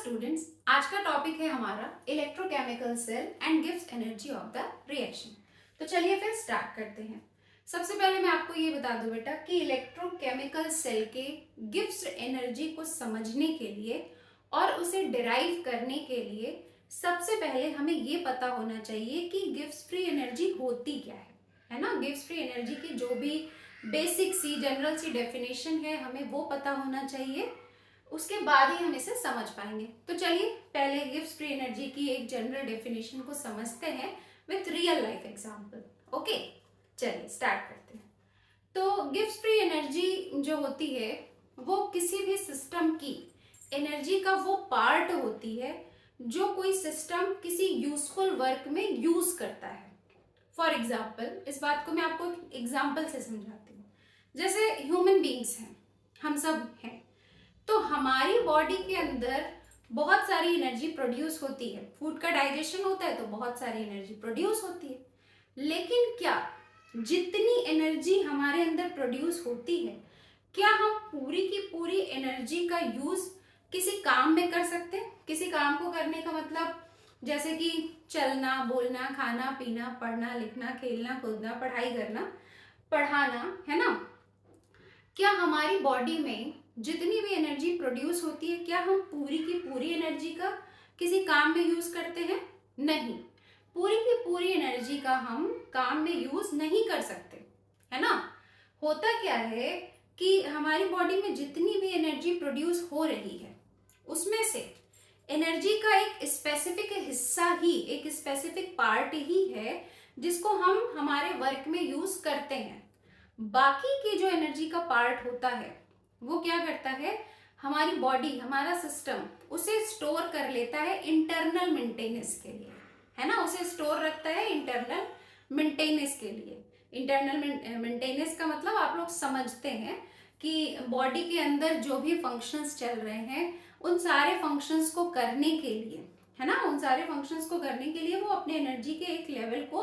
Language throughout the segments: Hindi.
स्टूडेंट्स, आज का टॉपिक है हमारा electrochemical cell and gives energy of the reaction. तो चलिए फिर स्टार्ट करते हैं। सबसे पहले मैं आपको ये बता दूं बेटा कि इलेक्ट्रोकेमिकल सेल के गिव्स एनर्जी को समझने के लिए और उसे डिराइव करने के लिए सबसे पहले हमें ये पता होना चाहिए कि गिव्स फ्री एनर्जी होती क्या है ना। गिव्स फ्री एनर्जी की जो भी बेसिक सी जनरल सी डेफिनेशन है हमें वो पता होना चाहिए, उसके बाद ही हम इसे समझ पाएंगे। तो चलिए पहले गिव्स फ्री एनर्जी की एक जनरल डेफिनेशन को समझते हैं with real life example. Okay, चलिए स्टार्ट करते हैं। तो गिव्स फ्री एनर्जी जो होती है वो किसी भी सिस्टम की एनर्जी का वो पार्ट होती है जो कोई सिस्टम किसी यूजफुल वर्क में यूज करता है। फॉर एग्जाम्पल, इस बात को मैं आपको एग्जाम्पल से समझाती हूँ। जैसे ह्यूमन बींग्स हैं, हम सब हैं, तो हमारी बॉडी के अंदर बहुत सारी एनर्जी प्रोड्यूस होती है। फूड का डाइजेशन होता है तो बहुत सारी एनर्जी प्रोड्यूस होती है, लेकिन क्या जितनी एनर्जी हमारे अंदर प्रोड्यूस होती है, क्या हम पूरी की पूरी एनर्जी का यूज किसी काम में कर सकते हैं? किसी काम को करने का मतलब जैसे कि चलना, बोलना, खाना पीना, पढ़ना लिखना, खेलना कूदना, पढ़ाई करना, पढ़ाना, है ना। क्या हमारी बॉडी में जितनी भी एनर्जी प्रोड्यूस होती है, क्या हम पूरी की पूरी एनर्जी का किसी काम में यूज करते हैं? नहीं, पूरी की पूरी एनर्जी का हम काम में यूज नहीं कर सकते, है ना। होता क्या है कि हमारी बॉडी में जितनी भी एनर्जी प्रोड्यूस हो रही है उसमें से एनर्जी का एक स्पेसिफिक हिस्सा ही, एक स्पेसिफिक पार्ट ही है जिसको हम हमारे वर्क में यूज करते हैं। बाकी की जो एनर्जी का पार्ट होता है वो क्या करता है, हमारी बॉडी, हमारा सिस्टम उसे स्टोर कर लेता है इंटरनल मेंटेनेंस के लिए, है ना। उसे स्टोर रखता है इंटरनल मेंटेनेंस के लिए। इंटरनल मेंटेनेंस का मतलब आप लोग समझते हैं कि बॉडी के अंदर जो भी फंक्शंस चल रहे हैं उन सारे फंक्शंस को करने के लिए, है ना, उन सारे फंक्शंस को करने के लिए वो अपने एनर्जी के एक लेवल को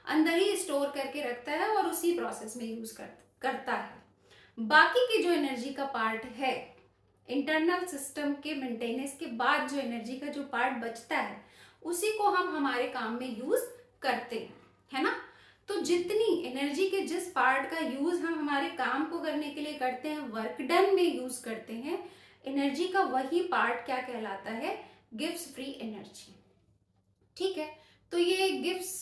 अंदर ही स्टोर करके रखता है और उसी प्रोसेस में यूज करता है। बाकी की जो एनर्जी का पार्ट है, इंटरनल सिस्टम के मेंटेनेंस के बाद जो एनर्जी का जो पार्ट बचता है उसी को हम हमारे काम में यूज करते हैं, है ना। तो जितनी एनर्जी के जिस पार्ट का यूज हम हमारे काम को करने के लिए करते हैं, वर्क डन में यूज करते हैं, एनर्जी का वही पार्ट क्या कहलाता है, गिव्स फ्री एनर्जी। ठीक है, तो ये गिव्स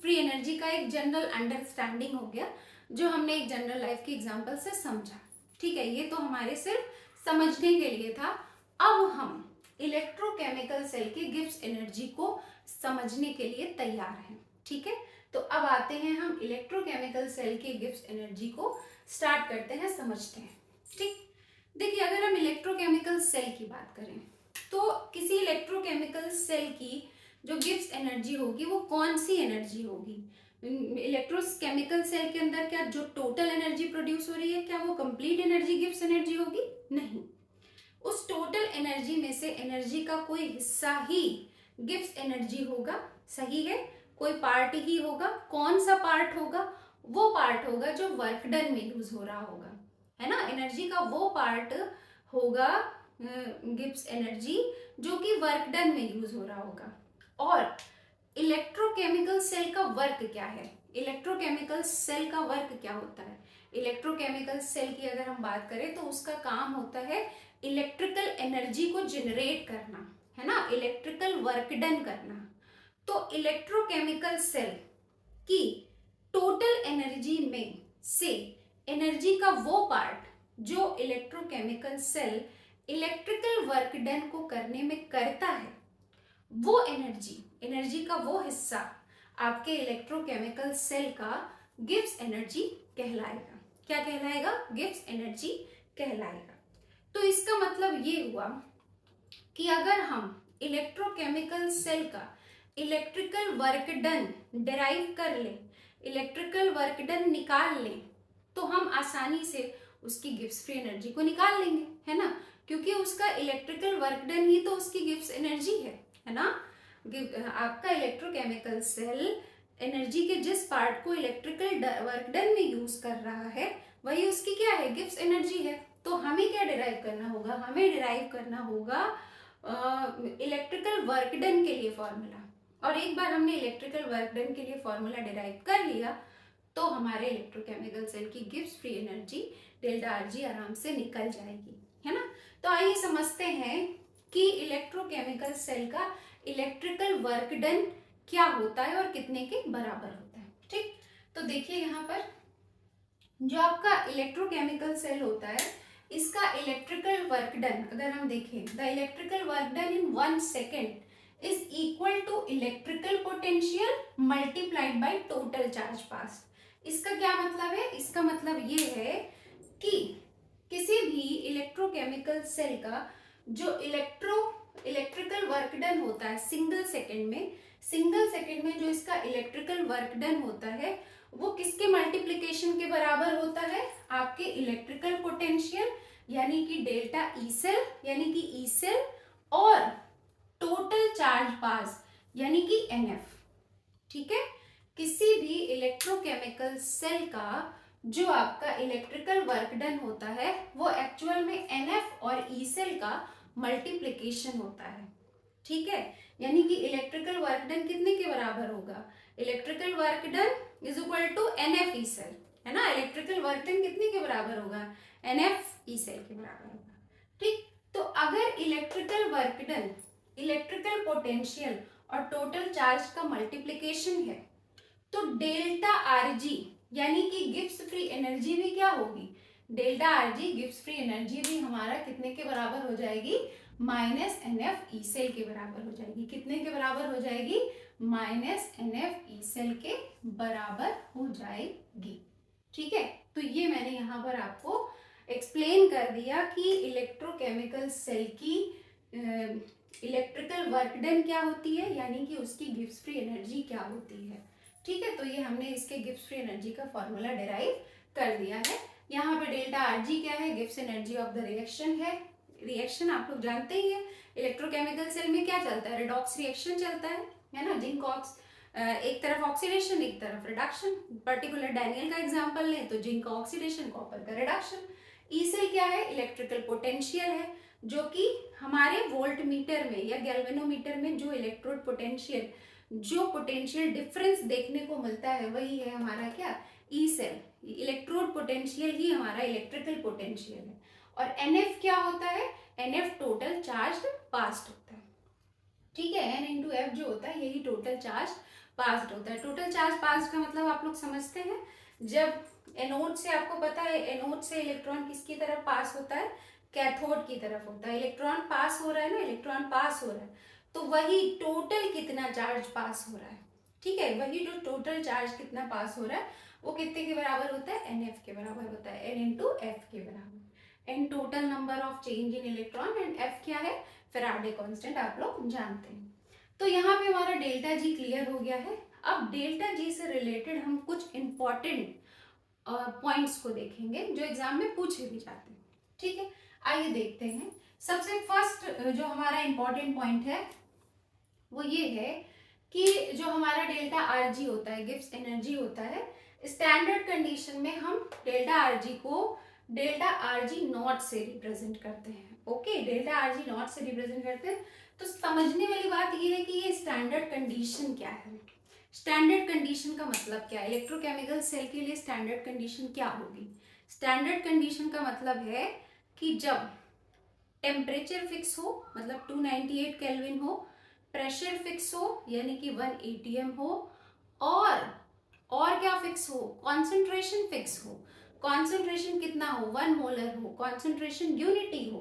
फ्री एनर्जी का एक जनरल अंडरस्टैंडिंग हो गया जो हमने एक जनरल लाइफ के एग्जांपल से समझा। ठीक है, ये तो हमारे सिर्फ समझने के लिए था। अब हम इलेक्ट्रोकेमिकल सेल के गिव्स एनर्जी को समझने के लिए तैयार हैं। ठीक है, तो अब आते हैं हम इलेक्ट्रोकेमिकल सेल के गिव्स एनर्जी को स्टार्ट करते हैं, समझते हैं। ठीक, देखिए अगर हम इलेक्ट्रोकेमिकल सेल की बात करें तो किसी इलेक्ट्रोकेमिकल सेल की जो गिव्स एनर्जी होगी वो कौन सी एनर्जी होगी? इलेक्ट्रोकेमिकल सेल के अंदर क्या जो टोटल एनर्जी प्रोड्यूस हो रही है, क्या वो कंप्लीट एनर्जी गिव्स एनर्जी होगी? नहीं, उस टोटल एनर्जी में से एनर्जी का कोई हिस्सा ही गिव्स एनर्जी होगा। सही है, कोई पार्ट ही होगा। कौन सा पार्ट होगा? वो पार्ट होगा जो वर्क डन में यूज हो रहा होगा, है ना। एनर्जी का वो पार्ट होगा गिव्स एनर्जी जो कि वर्क डन में यूज हो रहा होगा। और इलेक्ट्रोकेमिकल सेल का वर्क क्या है? इलेक्ट्रोकेमिकल सेल का वर्क क्या होता है? इलेक्ट्रोकेमिकल सेल की अगर हम बात करें तो उसका काम होता है इलेक्ट्रिकल एनर्जी को जनरेट करना, है ना, इलेक्ट्रिकल वर्क डन करना। तो इलेक्ट्रोकेमिकल सेल की टोटल एनर्जी में से एनर्जी का वो पार्ट जो electrochemical cell electrical work done को करने में करता है, वो एनर्जी का वो हिस्सा आपके इलेक्ट्रोकेमिकल सेल का गिव्स एनर्जी कहलाएगा। क्या कहलाएगा? गिव्स एनर्जी कहलाएगा। तो इसका मतलब ये हुआ कि अगर हम इलेक्ट्रोकेमिकल सेल का इलेक्ट्रिकल वर्क डन डिराइव कर लें, इलेक्ट्रिकल वर्क डन निकाल लें, तो हम आसानी से उसकी गिव्स फ्री एनर्जी को निकाल लेंगे, है ना, क्योंकि उसका इलेक्ट्रिकल वर्क डन ही तो उसकी गिव्स एनर्जी है ना। आपका इलेक्ट्रोकेमिकल सेल एनर्जी के जिस पार्ट को इलेक्ट्रिकल वर्क डन में यूज कर रहा है वही उसकी क्या है, गिव्स एनर्जी है। तो हमें क्या डिराइव करना होगा? हमें डिराइव करना होगा इलेक्ट्रिकल वर्क डन के लिए फॉर्मूला, और एक बार हमने इलेक्ट्रिकल वर्क डन के लिए फॉर्मूला डिराइव कर लिया तो हमारे इलेक्ट्रोकेमिकल सेल की Gibbs free energy delta R जी आराम से निकल जाएगी, है ना। तो आइए समझते हैं कि इलेक्ट्रोकेमिकल सेल का इलेक्ट्रिकल वर्क डन क्या होता है और कितने के बराबर होता है। ठीक, तो देखिए यहाँ पर जो आपका इलेक्ट्रोकेमिकल सेल होता है, इसका इलेक्ट्रिकल वर्क डन अगर हम देखें, the electrical work done in 1 second is equal to electrical potential multiplied by total charge pass. इसका क्या मतलब है? इसका मतलब ये है कि किसी भी इलेक्ट्रोकेमिकल सेल का जो इलेक्ट्रिकल वर्क डन होता है सिंगल सेकेंड में जो इसका इलेक्ट्रिकल वर्क डन होता है वो किसके मल्टीप्लिकेशन के बराबर होता है? आपके इलेक्ट्रिकल पोटेंशियल यानी कि डेल्टा ई सेल यानी कि ई सेल और टोटल चार्ज पास यानी कि एनएफ। ठीक है, किसी भी इलेक्ट्रोकेमिकल सेल का जो आपका इलेक्ट्रिकल वर्क डन होता है वो एक्चुअल में एनएफ और ई सेल का मल्टीप्लिकेशन होता है। ठीक है, यानी कि इलेक्ट्रिकल वर्क डन कितने के बराबर होगा? Electrical work done is equal to nF E cell, है ना। इलेक्ट्रिकल वर्क डन कितने के बराबर होगा? एनएफ ई सेल के बराबर होगा। ठीक, तो अगर electrical work done electrical potential और टोटल चार्ज का मल्टीप्लिकेशन है तो डेल्टा आरजी यानी कि गिब्स फ्री एनर्जी भी क्या होगी? Delta rG Gibbs free energy भी हमारा कितने के बराबर हो जाएगी? माइनस एनएफ ई सेल के बराबर हो जाएगी। कितने के बराबर हो जाएगी? माइनस एनएफ ई सेल के बराबर हो जाएगी। ठीक है, तो ये मैंने यहाँ पर आपको एक्सप्लेन कर दिया कि इलेक्ट्रोकेमिकल सेल की इलेक्ट्रिकल वर्क डन क्या होती है, यानी कि उसकी गिब्स फ्री एनर्जी क्या होती है। ठीक है, तो ये हमने इसके गिब्स फ्री एनर्जी का फॉर्मूला डिराइव कर दिया है। यहाँ पे डेल्टा आरजी क्या है? Gibbs energy of the reaction है। रिएक्शन आप लोग जानते ही है, इलेक्ट्रोकेमिकल सेल में क्या चलता है? रिडॉक्स रिएक्शन चलता है ना। जिंक ऑक्स, एक तरफ ऑक्सीडेशन एक तरफ रिडक्शन। पर्टिकुलर डैनियल का एग्जांपल लें तो जिंक का ऑक्सीडेशन, कॉपर का रिडक्शन। ई सेल क्या है? इलेक्ट्रिकल पोटेंशियल है, जो कि हमारे वोल्ट मीटर में या गैल्वेनोमीटर में जो इलेक्ट्रोड पोटेंशियल, जो पोटेंशियल डिफरेंस देखने को मिलता है वही है हमारा क्या? E cell. इलेक्ट्रोड पोटेंशियल ही हमारा इलेक्ट्रिकल पोटेंशियल है। और एनएफ क्या होता है? एनएफ टोटल चार्ज पास्ड होता है। ठीक है, एन इंटू एफ जो होता है यही टोटल चार्ज पास्ड होता है। टोटल चार्ज पास्ड का मतलब आप लोग समझते हैं, जब एनोड से, आपको पता है एनोड से इलेक्ट्रॉन किसकी तरफ पास होता है? कैथोड की तरफ होता है। इलेक्ट्रॉन पास हो रहा है ना, इलेक्ट्रॉन पास हो रहा है, तो वही टोटल कितना चार्ज पास हो रहा है। ठीक है, वही जो टोटल चार्ज कितना पास हो रहा है वो कितने के बराबर होता है? एन एफ के बराबर होता है, एन इंटू एफ के बराबर। N total number of change in electron and F क्या है? फैराडे कांस्टेंट आप लोग जानते हैं। तो यहाँ पे हमारा डेल्टा जी क्लियर हो गया है। अब डेल्टा जी से रिलेटेड हम कुछ इंपॉर्टेंट पॉइंट्स को देखेंगे जो एग्जाम में पूछे भी जाते हैं। ठीक है, आइए देखते हैं। सबसे फर्स्ट जो हमारा इंपॉर्टेंट पॉइंट है वो ये है कि जो हमारा डेल्टा आर जी होता है, गिब्स एनर्जी होता है, स्टैंडर्ड कंडीशन में हम डेल्टा आर जी को डेल्टा आर जी नॉट से रिप्रेजेंट करते हैं। Okay, delta R ji not से रिप्रेजेंट करते हैं। तो समझने वाली बात ये है कि ये स्टैंडर्ड कंडीशन क्या है। स्टैंडर्ड कंडीशन का मतलब क्या है? इलेक्ट्रोकेमिकल सेल के लिए स्टैंडर्ड कंडीशन क्या होगी? स्टैंडर्ड कंडीशन का मतलब है कि जब टेम्परेचर फिक्स हो, मतलब 298 केल्विन हो, प्रेशर फिक्स हो यानी कि 1 atm हो, और क्या फिक्स हो? कॉन्सेंट्रेशन फिक्स हो। कॉन्सेंट्रेशन कितना हो? 1 मोलर हो, कॉन्सेंट्रेशन यूनिटी हो,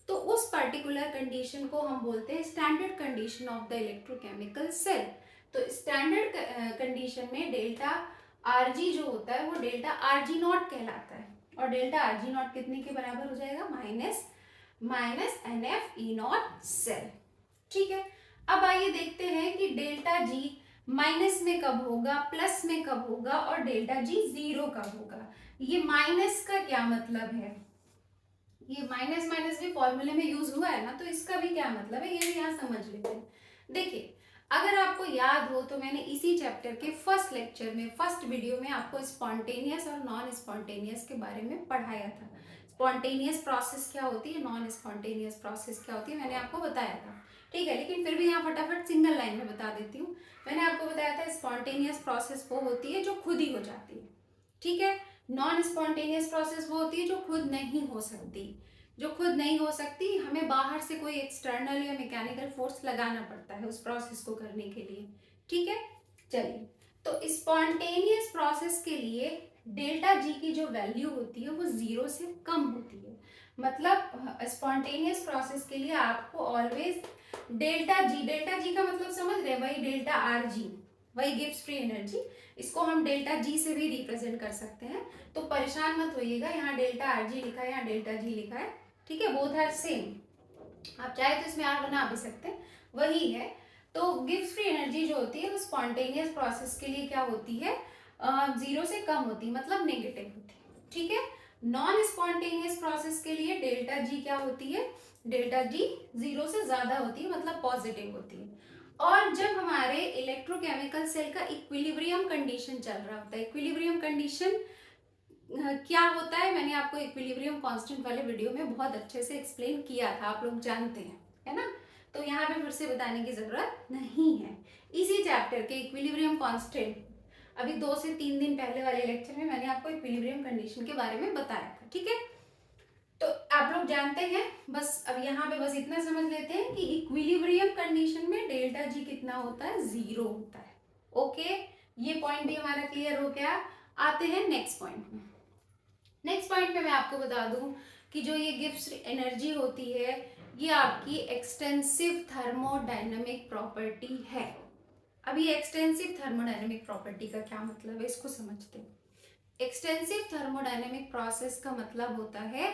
तो उस पर्टिकुलर कंडीशन को हम बोलते हैं standard condition of the electrochemical cell. तो स्टैंडर्ड कंडीशन में डेल्टा आरजी जो होता है वो डेल्टा आरजी नॉट कहलाता है, और डेल्टा आरजी नॉट कितने के बराबर हो जाएगा? Minus N F E naught cell. ठीक है, अब आइए देखते हैं कि डेल्टा जी माइनस में कब होगा, प्लस में कब होगा, और डेल्टा जी जीरो कब होगा। ये माइनस का क्या मतलब है? ये माइनस माइनस भी फॉर्मूले में यूज हुआ है ना, तो इसका भी क्या मतलब है ये भी यहाँ समझ लेते हैं। देखिए, अगर आपको याद हो तो मैंने इसी चैप्टर के फर्स्ट लेक्चर में, फर्स्ट वीडियो में आपको स्पॉन्टेनियस और नॉन स्पॉन्टेनियस के बारे में पढ़ाया था। स्पॉन्टेनियस प्रोसेस क्या होती है, नॉन स्पॉन्टेनियस प्रोसेस क्या होती है, मैंने आपको बताया था। ठीक है, लेकिन फिर भी यहाँ फटाफट सिंगल लाइन में बता देती हूँ। मैंने आपको बताया था स्पॉन्टेनियस प्रोसेस वो होती है जो खुद ही हो जाती है। ठीक है, नॉन स्पॉन्टेनियस प्रोसेस वो होती है जो खुद नहीं हो सकती। जो खुद नहीं हो सकती, हमें बाहर से कोई एक्सटर्नल या मैकेनिकल फोर्स लगाना पड़ता है उस प्रोसेस को करने के लिए। ठीक है, चलिए, तो स्पॉन्टेनियस प्रोसेस के लिए डेल्टा जी की जो वैल्यू होती है वो 0 से कम होती है। मतलब स्पॉन्टेनियस प्रोसेस के लिए आपको ऑलवेज डेल्टा जी का मतलब समझ रहे हैं, वही डेल्टा आर जी, वही गिव्स फ्री एनर्जी, इसको हम डेल्टा जी से भी रिप्रेजेंट कर सकते हैं। तो परेशान मत होइएगा, यहाँ डेल्टा आर जी लिखा है, यहाँ डेल्टा जी लिखा है। ठीक है, बोथ आर सेम। आप चाहे तो इसमें आर बना भी सकते हैं, वही है। तो गिव्स फ्री एनर्जी जो होती है वो स्पॉन्टेनियस प्रोसेस के लिए क्या होती है, 0 से कम होती है, मतलब नेगेटिव होती है। ठीक है, नॉन स्पॉन्टेनियस प्रोसेस के लिए डेल्टा जी क्या होती है, डेल्टा जी 0 से ज्यादा होती है, मतलब पॉजिटिव होती है। और जब हमारे इलेक्ट्रोकेमिकल सेल का इक्विलिब्रियम कंडीशन चल रहा होता है, इक्विलिब्रियम कंडीशन क्या होता है, मैंने आपको इक्विलिब्रियम कांस्टेंट वाले वीडियो में बहुत अच्छे से एक्सप्लेन किया था, आप लोग जानते हैं, है ना। तो यहाँ पे फिर से बताने की जरूरत नहीं है। इसी चैप्टर के इक्विलिब्रियम कांस्टेंट अभी 2 से 3 दिन पहले वाले लेक्चर में मैंने आपको इक्विलिब्रियम कंडीशन के बारे में बताया था। ठीक है, तो आप लोग जानते हैं, बस अब यहाँ पे बस इतना समझ लेते हैं कि इक्विलिब्रियम कंडीशन में डेल्टा जी कितना होता है, 0 होता है। ओके, ये पॉइंट भी हमारा क्लियर हो गया। आते हैं नेक्स्ट पॉइंट में। नेक्स्ट पॉइंट में मैं आपको बता दूं कि जो ये गिव्स एनर्जी होती है ये आपकी एक्सटेंसिव थर्मोडायनेमिक प्रॉपर्टी है। अभी एक्सटेंसिव थर्मोडायनेमिक प्रॉपर्टी का क्या मतलब है, इसको समझते हैं। एक्सटेंसिव थर्मोडायनेमिक प्रोसेस का मतलब होता है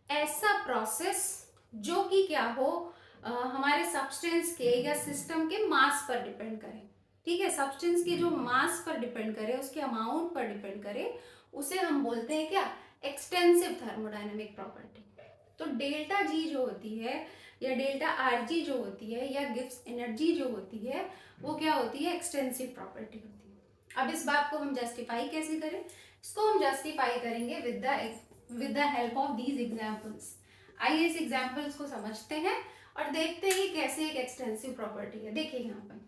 ऐसा प्रोसेस जो कि क्या हो, हमारे सब्सटेंस के या सिस्टम के मास पर डिपेंड करे। ठीक है, सब्सटेंस के जो मास पर डिपेंड करे, उसके अमाउंट पर डिपेंड करे, उसे हम बोलते हैं क्या, एक्सटेंसिव थर्मोडायनेमिक प्रॉपर्टी। तो डेल्टा जी जो होती है या डेल्टा आर जी जो होती है या गिव्स एनर्जी जो होती है वो क्या होती है, एक्सटेंसिव प्रॉपर्टी होती है। अब इस बात को हम जस्टिफाई कैसे करें, इसको हम जस्टिफाई करेंगे with the help of these examples. आइए इस एग्जांपल्स को समझते हैं और देखते हैं कैसे एक एक्सटेंसिव प्रॉपर्टी है। देखिए यहाँ पर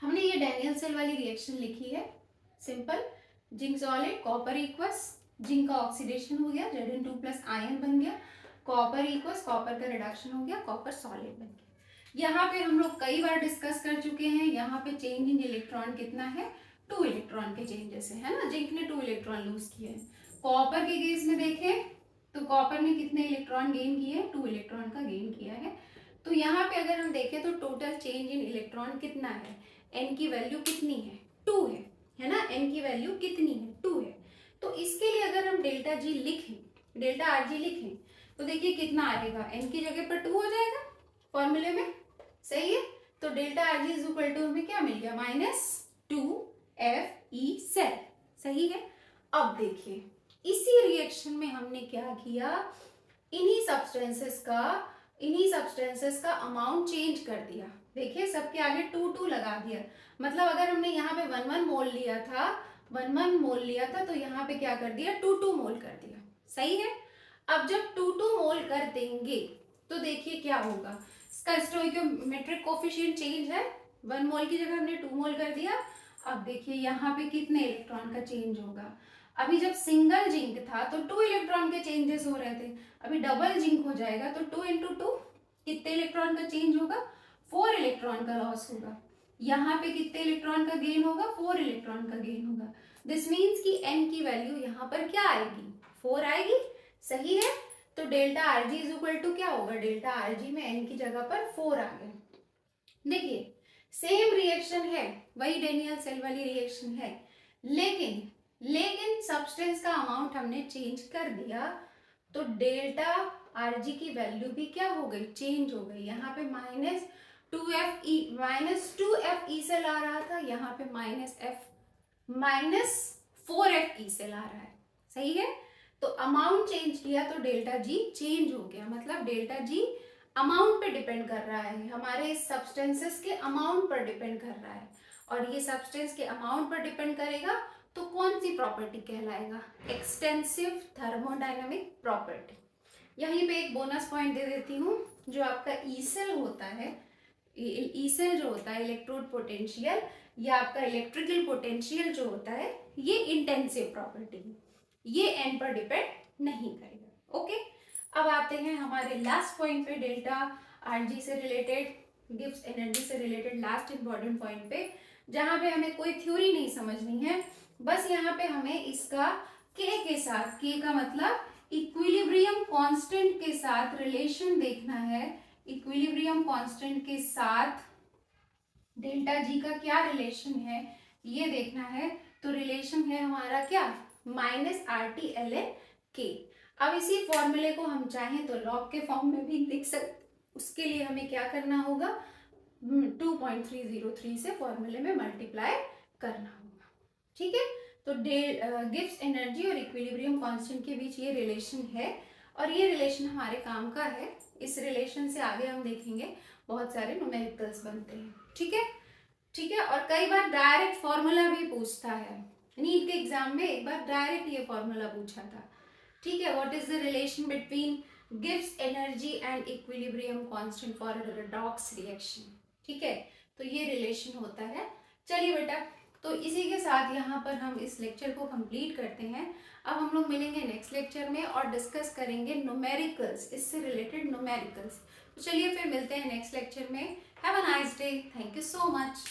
हमने ये डैनियल सेल वाली रिएक्शन लिखी है, simple, zinc solid copper equals, zinc का ऑक्सीडेशन हो गया, Zn2+ आयन बन गया, कॉपर इक्वस, कॉपर का रिडक्शन हो गया, कॉपर सॉलिड बन गया। यहाँ पे हम लोग कई बार डिस्कस कर चुके हैं, यहाँ पे चेंज इन इलेक्ट्रॉन कितना है, 2 इलेक्ट्रॉन के चेंजेस है ना, जिंक ने 2 इलेक्ट्रॉन लूज किए हैं। कॉपर के केस में देखें तो कॉपर ने कितने इलेक्ट्रॉन गेन किए, 2 इलेक्ट्रॉन का गेन किया है। तो यहाँ पे अगर हम देखें तो टोटल चेंज इन इलेक्ट्रॉन कितना है, एन की वैल्यू कितनी है, 2 है ना, एन की वैल्यू कितनी है, 2 है। तो इसके लिए अगर हम डेल्टा जी लिखें, डेल्टा आर जी लिखें तो देखिए कितना आएगा, एन की जगह पर 2 हो जाएगा फॉर्मूले में, सही है। तो delta R G is equal to हमें क्या मिल गया, -2 Fe सही है। अब देखिए इसी रिएक्शन में हमने क्या किया, इन्हीं सब्सटेंसेस का अमाउंट चेंज कर दिया। देखिए सबके आगे 2 लगा दिया, मतलब अगर हमने यहाँ पे 1 मोल लिया था, 1 मोल लिया था, तो यहाँ पे क्या कर दिया, 2 मोल कर दिया, सही है। अब जब 2 मोल कर देंगे तो देखिए क्या होगा, इसका स्टोइकियोमेट्रिक कोफिशिएंट चेंज है, 1 मोल की जगह हमने 2 मोल कर दिया। अब देखिए यहाँ पे कितने इलेक्ट्रॉन का चेंज होगा, अभी जब सिंगल जिंक था तो 2 इलेक्ट्रॉन के चेंजेस हो रहे थे, अभी डबल जिंक हो जाएगा तो 2 × 2 कितने इलेक्ट्रॉन का चेंज होगा, 4 इलेक्ट्रॉन का लॉस होगा। यहाँ पे कितने इलेक्ट्रॉन का गेन होगा, 4 इलेक्ट्रॉन का गेन होगा। दिस मीन्स कि एन की वैल्यू यहाँ पर क्या आएगी, 4 आएगी, सही है। तो delta R G is equal to क्या होगा, डेल्टा आर जी में एन की जगह पर 4 आ गए। देखिए सेम रिएक्शन है, वही डेनियल सेल वाली रिएक्शन है, लेकिन सब्सटेंस का अमाउंट हमने चेंज कर दिया, तो डेल्टा आर जी की वैल्यू भी क्या हो गई, चेंज हो गई। यहाँ पे -2Fe सेल आ रहा था, यहाँ पे -4Fe सेल आ रहा है, सही है। तो अमाउंट चेंज किया तो डेल्टा जी चेंज हो गया, मतलब डेल्टा जी अमाउंट पे डिपेंड कर रहा है, हमारे सब्सटेंसेस के अमाउंट पर डिपेंड कर रहा है, और ये सब्सटेंस के अमाउंट पर डिपेंड करेगा तो कौन सी प्रॉपर्टी कहलाएगा? Extensive thermodynamic property. यहीं पे एक बोनस पॉइंट दे देती हूँ, जो आपका ई सेल होता है, ई सेल जो होता है इलेक्ट्रोड पोटेंशियल या आपका इलेक्ट्रिकल पोटेंशियल जो होता है, ये इंटेंसिव प्रॉपर्टी है, ये एन पर डिपेंड नहीं करेगा। ओके, अब आते हैं हमारे लास्ट पॉइंट पे, डेल्टा आरजी से रिलेटेड, गिब्स एनर्जी से रिलेटेड लास्ट इंपॉर्टेंट पॉइंट पे, जहां पे हमें कोई थ्योरी नहीं समझनी है, बस यहाँ पे हमें इसका के साथ, के का मतलब इक्विलिब्रियम कांस्टेंट के साथ रिलेशन देखना है। इक्विलिब्रियम कांस्टेंट के साथ डेल्टा जी का क्या रिलेशन है ये देखना है। तो रिलेशन है हमारा क्या? Minus R T L N K. अब इसी फॉर्मूले को हम चाहें तो लॉग के फॉर्म में भी लिख सकते, उसके लिए हमें क्या करना होगा? 2.303 से फॉर्मूले में मल्टीप्लाई करना होगा। ठीक है, तो गिब्स एनर्जी और इक्विलिब्रियम कांस्टेंट के बीच ये रिलेशन है, और ये रिलेशन हमारे काम का है। इस रिलेशन से आगे हम देखेंगे बहुत सारे न्यूमेरिकल्स बनते हैं। ठीक है, ठीक है। और कई बार डायरेक्ट फॉर्मूला भी पूछता है, नीट के एग्जाम में एक बार डायरेक्ट ये फॉर्मूला पूछा था। ठीक है, what is the relation between gives energy and equilibrium constant for redox reaction. ठीक है, तो ये रिलेशन होता है। चलिए बेटा, तो इसी के साथ यहाँ पर हम इस लेक्चर को कंप्लीट करते हैं। अब हम लोग मिलेंगे नेक्स्ट लेक्चर में और डिस्कस करेंगे न्यूमेरिकल्स, इससे रिलेटेड न्यूमेरिकल्स। तो चलिए फिर मिलते हैं नेक्स्ट लेक्चर में। Have a nice day, thank you so much.